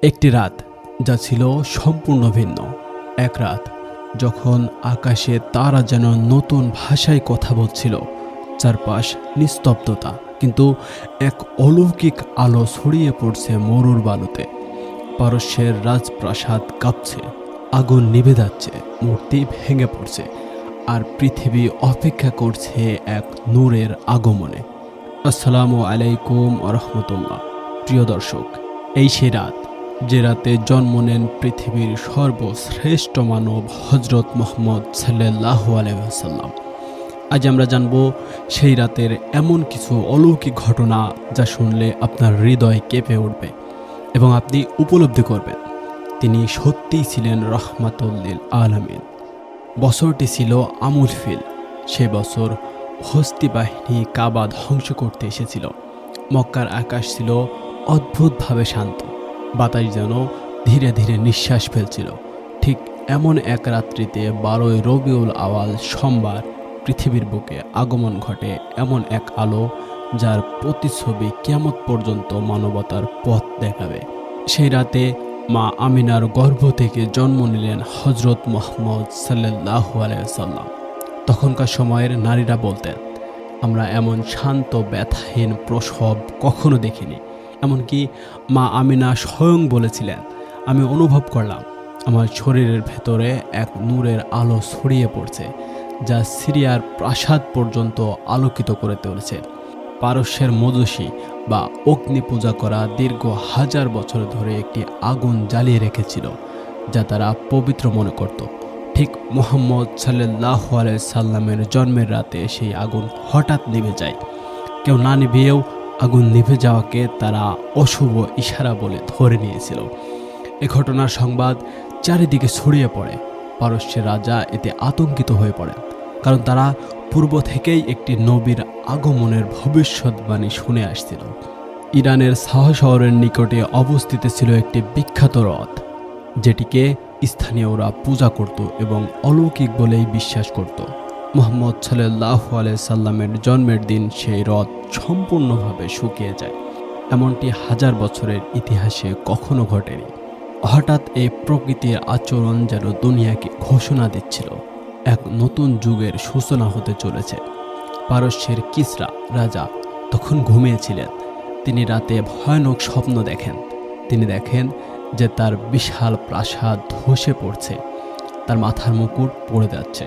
একটি রাত যা ছিল সম্পূর্ণ ভিন্ন। এক রাত যখন আকাশে তারা যেন নতুন ভাষায় কথা বলছিল। চারপাশ নিস্তব্ধতা, কিন্তু এক অলৌকিক আলো ছড়িয়ে পড়ছে মরুর বালুতে। পারস্যের রাজপ্রাসাদ কাঁপছে, আগুন নিভে যাচ্ছে, মূর্তি ভেঙে পড়ছে, আর পৃথিবী অপেক্ষা করছে এক নূরের আগমনে। আসসালামু আলাইকুম রহমতুল্লাহ। প্রিয় দর্শক, এই সেই রাত যে রাতে জন্ম নেন পৃথিবীর সর্বশ্রেষ্ঠ মানব হজরত মুহাম্মদ সাল্লাল্লাহু আলাইহি ওয়াসাল্লাম। আজ আমরা জানব সেই রাতের এমন কিছু অলৌকিক ঘটনা যা শুনলে আপনার হৃদয় কেঁপে উঠবে এবং আপনি উপলব্ধি করবেন তিনি সত্যিই ছিলেন রাহমাতুল লিল আলামিন। বছরটি ছিল আমুল ফিল। সে বছর হস্তি বাহিনী কাবা ধ্বংস করতে এসেছিল। মক্কার আকাশ ছিল অদ্ভুতভাবে শান্ত, বাতাস যেন ধীরে ধীরে নিঃশ্বাস ফেলছিল। ঠিক এমন এক রাত্রিতে 12 রবিউল আওয়াল সোমবার পৃথিবীর বুকে আগমন ঘটে এমন এক আলো যার প্রতিচ্ছবি কিয়ামত পর্যন্ত মানবতার পথ দেখাবে। সেই রাতে মা আমিনার গর্ভ থেকে জন্ম নিলেন হজরত মুহাম্মদ সাল্লাল্লাহু আলাইহি ওয়াসাল্লাম। তখনকার সময়ের নারীরা বলতেন, আমরা এমন শান্ত ব্যথাহীন প্রসব কখনো দেখিনি। এমনকি মা আমিনা স্বয়ং বলেছিলেন, আমি অনুভব করলাম আমার শরীরের ভেতরে এক নূরের আলো ছড়িয়ে পড়ছে যা সিরিয়ার প্রাসাদ পর্যন্ত আলোকিত করে তুলেছে। পারস্যের মজুসী বা অগ্নি পূজা করা দীর্ঘ হাজার বছর ধরে একটি আগুন জ্বালিয়ে রেখেছিল যা তারা পবিত্র মনে করত। ঠিক মুহাম্মদ সাল্লাল্লাহু আলাইহি সাল্লামের জন্মের রাতে সেই আগুন হঠাৎ নিভে যায়। কেউ না নিভিয়েও আগুন নিভে যাওয়াকে তারা অশুভ ইশারা বলে ধরে নিয়েছিল। এ ঘটনার সংবাদ চারিদিকে ছড়িয়ে পড়ে। পারস্যের রাজা এতে আতঙ্কিত হয়ে পড়েন, কারণ তারা পূর্ব থেকেই একটি নবীর আগমনের ভবিষ্যৎবাণী শুনে আসছিল। ইরানের সাহ শহরের নিকটে অবস্থিত ছিল একটি বিখ্যাত হ্রদ, যেটিকে স্থানীয়রা পূজা করত এবং অলৌকিক বলেই বিশ্বাস করত। মুহাম্মদ সাল্লাল্লাহু আলাইহি সাল্লামের জন্মের দিন সেই হ্রদ সম্পূর্ণভাবে শুকিয়ে যায়। এমনটি হাজার বছরের ইতিহাসে কখনো ঘটেনি। হঠাৎ এই প্রকৃতির আচরণ যেন দুনিয়াকে ঘোষণা দিচ্ছিল, এক নতুন যুগের সূচনা হতে চলেছে। পারস্যের কিসরা রাজা তখন ঘুমিয়েছিলেন। তিনি রাতে ভয়ানক স্বপ্ন দেখেন। তিনি দেখেন যে তার বিশাল প্রাসাদ ধসে পড়ছে, তার মাথার মুকুট পড়ে যাচ্ছে,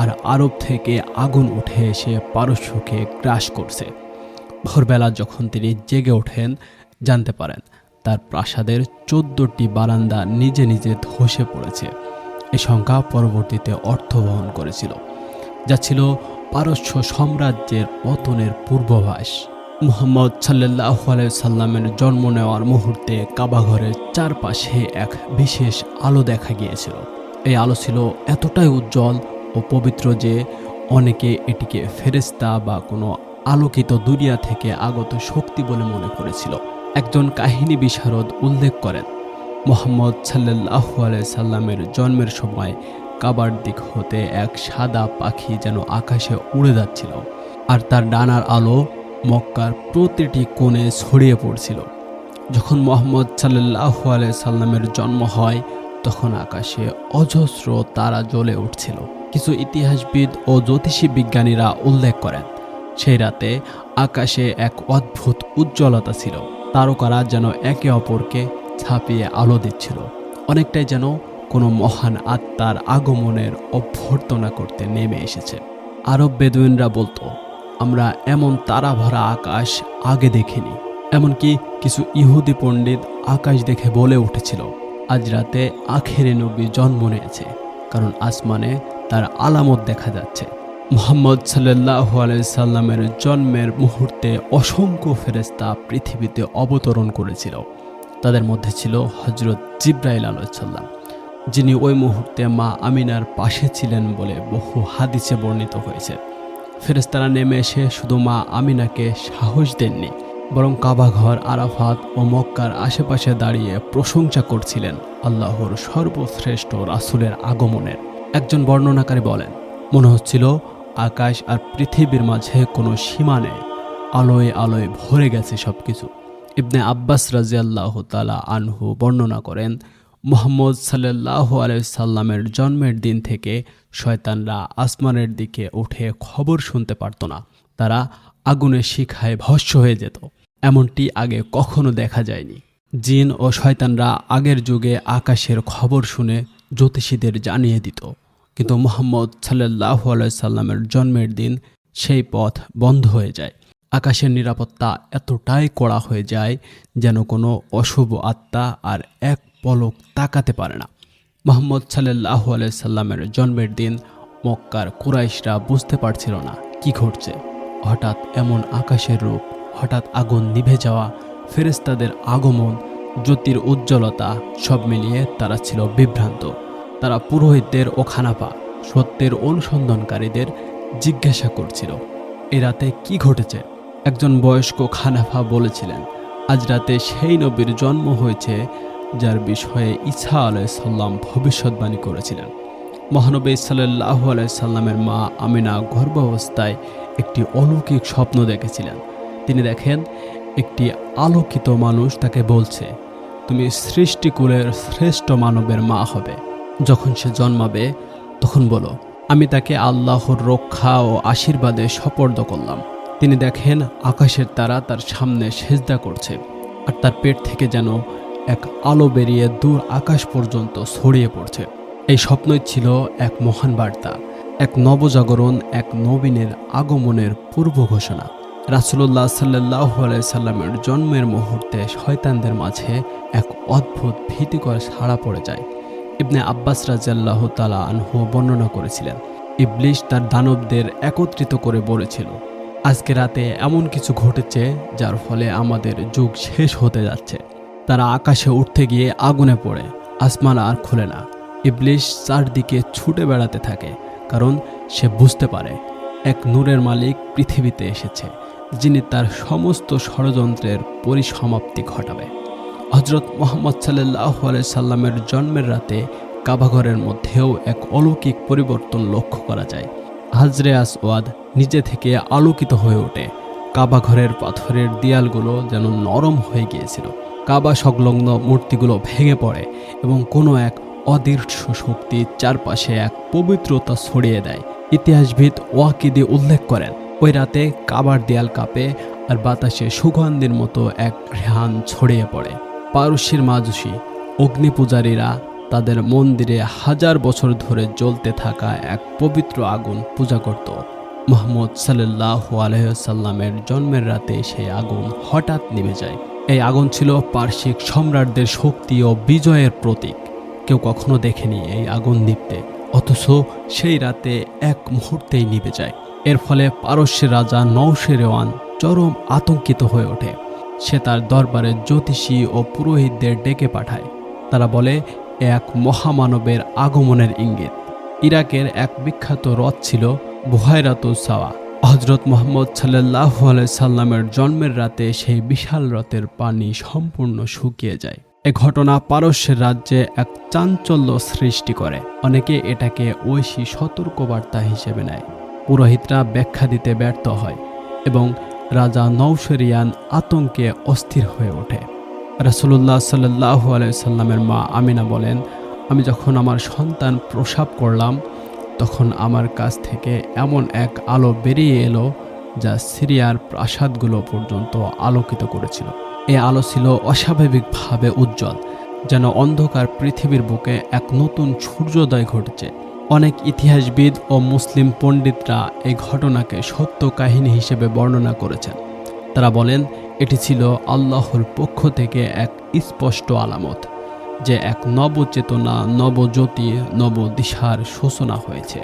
আর আরব থেকে আগুন উঠে এসে পারস্যকে গ্রাস করছে। ভোরবেলা যখন তিনি জেগে ওঠেন, জানতে পারেন তার প্রাসাদের 14টি বারান্দা নিজে নিজে ধসে পড়েছে। এই সংখ্যা পরবর্তীতে অর্থ বহন করেছিল, যা ছিল পারস্য সাম্রাজ্যের পতনের পূর্বাভাস। মুহাম্মদ সাল্লাল্লাহু আলাইহি সাল্লামের জন্ম নেওয়ার মুহূর্তে কাবাঘরের চারপাশে এক বিশেষ আলো দেখা গিয়েছিল। এই আলো ছিল এতটাই উজ্জ্বল ও পবিত্র যে অনেকে এটিকে ফেরেশতা বা কোনো আলোকিত দুনিয়া থেকে আগত শক্তি বলে মনে করেছিল। একজন কাহিনী বিশারদ উল্লেখ করেন, মুহাম্মদ সাল্লাল্লাহু আলাইহি সাল্লামের জন্মের সময় কাবার দিক হতে এক সাদা পাখি যেন আকাশে উড়ে যাচ্ছিল, আর তার ডানার আলো মক্কার প্রতিটি কোণে ছড়িয়ে পড়ছিল। যখন মুহাম্মদ সাল্লাল্লাহু আলাইহি সাল্লামের জন্ম হয়, তখন আকাশে অজস্র তারা জ্বলে উঠছিল। কিছু ইতিহাসবিদ ও জ্যোতিষী বিজ্ঞানীরা উল্লেখ করেন, সেই রাতে আকাশে এক অদ্ভুত উজ্জ্বলতা ছিল। তারকারা যেন একে অপরকে ছাপিয়ে আলো দিচ্ছিল, অনেকটাই যেন কোনো মহান আত্মার আগমনের অভ্যর্থনা করতে নেমে এসেছে। আরব বেদুইনরা বলতো, আমরা এমন তারা ভরা আকাশ আগে দেখিনি। এমনকি কিছু ইহুদি পণ্ডিত আকাশ দেখে বলে উঠেছিল, আজ রাতে আখেরে নবী জন্ম নিয়েছে, কারণ আসমানে তার আলামত দেখা যাচ্ছে। মুহাম্মদ সাল্লাল্লাহু আলাইহি সাল্লামের জন্মের মুহূর্তে অসংখ্য ফেরেশতা পৃথিবীতে অবতরণ করেছিল। তাদের মধ্যে ছিল হযরত জিবরাইল আলাইহিস সালাম, যিনি ওই মুহূর্তে মা আমিনার পাশে ছিলেন বলে বহু হাদিসে বর্ণিত হয়েছে। ফেরেশতারা নেমে এসে শুধু মা আমিনাকে সাহস দেননি, বরং কাবাঘর, আরাফাত ও মক্কার আশেপাশে দাঁড়িয়ে প্রশংসা করছিলেন আল্লাহর সর্বশ্রেষ্ঠ রাসূলের আগমনের। একজন বর্ণনাকারী বলেন, মনে হচ্ছিল আকাশ আর পৃথিবীর মাঝে কোনো সীমা নেই, আলোয় আলোয় ভরে গেছে সবকিছু। ইবনে আব্বাস রাজিয়াল্লাহু তাআলা আনহু বর্ণনা করেন, মুহাম্মদ সাল্লাল্লাহু আলাইহি সাল্লামের জন্মের দিন থেকে শয়তানরা আসমানের দিকে উঠে খবর শুনতে পারত না। তারা আগুনের শিখায় ভস্ম হয়ে যেত। এমনটি আগে কখনো দেখা যায়নি। জিন ও শয়তানরা আগের যুগে আকাশের খবর শুনে জ্যোতিষীদের জানিয়ে দিত, কিন্তু মুহাম্মদ সাল্লাল্লাহু আলাইহি সাল্লামের জন্মের দিন সেই পথ বন্ধ হয়ে যায়। আকাশের নিরাপত্তা এতটাই কড়া হয়ে যায় যেন কোনো অশুভ আত্মা আর এক পলক তাকাতে পারে না। মুহাম্মদ সাল্লাল্লাহু আলাইহি সাল্লামের জন্মের দিন মক্কার কুরাইশরা বুঝতে পারছিল না কি ঘটছে। হঠাৎ এমন আকাশের রূপ, হঠাৎ আগুন নিভে যাওয়া, ফেরেশতাদের আগমন, জ্যোতির উজ্জ্বলতা, সব মিলিয়ে তারা ছিল বিভ্রান্ত। তারা পুরোহিতদের ও খানাফা সত্যের অনুসন্ধানকারীদের জিজ্ঞাসা করছিল, এ রাতে কি ঘটেছে? একজন বয়স্ক খানাফা বলেছিলেন, আজ রাতে সেই নবীর জন্ম হয়েছে যার বিষয়ে ঈসা আলাইহিস সালাম ভবিষ্যদ্বাণী করেছিলেন। মহানবী সাল্লাল্লাহু আলাইহি সাল্লামের মা আমিনা গর্ভাবস্থায় একটি অলৌকিক স্বপ্ন দেখেছিলেন। তিনি দেখেন একটি আলোকিত মানুষ তাকে বলছে, তুমি সৃষ্টিকুলের শ্রেষ্ঠ মানবের মা হবে। যখন সে জন্মাবে তখন বলো, আমি তাকে আল্লাহর রক্ষা ও আশীর্বাদে সোপর্দ করলাম। তিনি দেখেন আকাশের তারা তার সামনে সেজদা করছে, আর তার পেট থেকে যেন এক আলো বেরিয়ে দূর আকাশ পর্যন্ত ছড়িয়ে পড়ছে। এই স্বপ্নই ছিল এক মহান বার্তা, এক নবজাগরণ, এক নবীনের আগমনের পূর্ব ঘোষণা। রাসূলুল্লাহ সাল্লাল্লাহু আলাইহি সাল্লামের জন্মের মুহূর্তে শয়তানদের মাঝে এক অদ্ভুত ভীতিকর সাড়া পড়ে যায়। ইবনে আব্বাস রাদিয়াল্লাহু তাআলা আনহু বর্ণনা করেছিলেন, ইবলিস তার দানবদের একত্রিত করে বলেছিল, আজকে রাতে এমন কিছু ঘটেছে যার ফলে আমাদের যুগ শেষ হতে যাচ্ছে। তারা আকাশে উঠতে গিয়ে আগুনে পড়ে, আসমান আর খুলে না। ইবলিস চারদিকে ছুটে বেড়াতে থাকে, কারণ সে বুঝতে পারে এক নূরের মালিক পৃথিবীতে এসেছে, যিনি তার সমস্ত ষড়যন্ত্রের পরিসমাপ্তি ঘটাবে। হযরত মুহাম্মদ সাল্লাল্লাহু আলাইহি সাল্লামের জন্মের রাতে কাবাঘরের মধ্যেও এক অলৌকিক পরিবর্তন লক্ষ্য করা যায়। হাজরে আসওয়াদ নিজে থেকে আলোকিত হয়ে ওঠে। কাবাঘরের পাথরের দেয়ালগুলো যেন নরম হয়ে গিয়েছিল। কাবা সংলগ্ন মূর্তিগুলো ভেঙে পড়ে এবং কোনো এক অদৃশ্য শক্তি চারপাশে এক পবিত্রতা ছড়িয়ে দেয়। ইতিহাসবিদ ওয়াকিদি উল্লেখ করেন, ওই রাতে কাবার দেয়াল কাঁপে আর বাতাসে সুগন্ধির মতো এক ঘ্রাণ ছড়িয়ে পড়ে। পারস্যের মাজুসী অগ্নিপূজারীরা তাদের মন্দিরে হাজার বছর ধরে জ্বলতে থাকা এক পবিত্র আগুন পূজা করত। মুহাম্মদ সাল্লাল্লাহু আলাইহি সাল্লামের জন্মের রাতে সেই আগুন হঠাৎ নিভে যায়। এই আগুন ছিল পারসিক সম্রাটদের শক্তি ও বিজয়ের প্রতীক। কেউ কখনো দেখেনি এই আগুন নিভতে, অথচ সেই রাতে এক মুহূর্তেই নিভে যায়। এর ফলে পারস্যের রাজা নওশেরওয়ান চরম আতঙ্কিত হয়ে ওঠে। সে তার দরবারে জ্যোতিষী ও পুরোহিতদের ডেকে পাঠায়। তারা বলে, এক মহামানবের আগমনের ইঙ্গিত। ইরাকের এক বিখ্যাত হ্রদ ছিল বুহায়রাতুস সাওয়া। হযরত মুহাম্মদ সাল্লাল্লাহু আলাইহি সাল্লামের জন্মের রাতে সেই বিশাল হ্রদের পানি সম্পূর্ণ শুকিয়ে যায়। এ ঘটনা পারস্যের রাজ্যে এক চাঞ্চল্য সৃষ্টি করে। অনেকে এটাকে ঐশী সতর্কবার্তা হিসেবে নেয়। পুরোহিতরা ব্যাখ্যা দিতে ব্যর্থ হয় এবং রাজা নওশেরিয়ান আতঙ্কে অস্থির হয়ে ওঠে। রাসূলুল্লাহ সাল্লাল্লাহু আলাইহি সাল্লামের মা আমিনা বলেন, আমি যখন আমার সন্তান প্রসব করলাম তখন আমার কাছ থেকে এমন এক আলো বেরিয়ে এলো যা সিরিয়ার প্রাসাদগুলো পর্যন্ত আলোকিত করেছিল। এই আলো ছিল অস্বাভাবিকভাবে উজ্জ্বল, যেন অন্ধকার পৃথিবীর বুকে এক নতুন সূর্যোদয় ঘটেছে। অনেক ইতিহাসবিদ ও মুসলিম পণ্ডিতরা এই ঘটনাকে সত্য কাহিনী হিসেবে বর্ণনা করেছেন। তারা বলেন, এটি ছিল আল্লাহর পক্ষ থেকে এক স্পষ্ট আলামত যে এক নবচেতনা, নবজ্যোতি, নবদিশার সূচনা হয়েছে।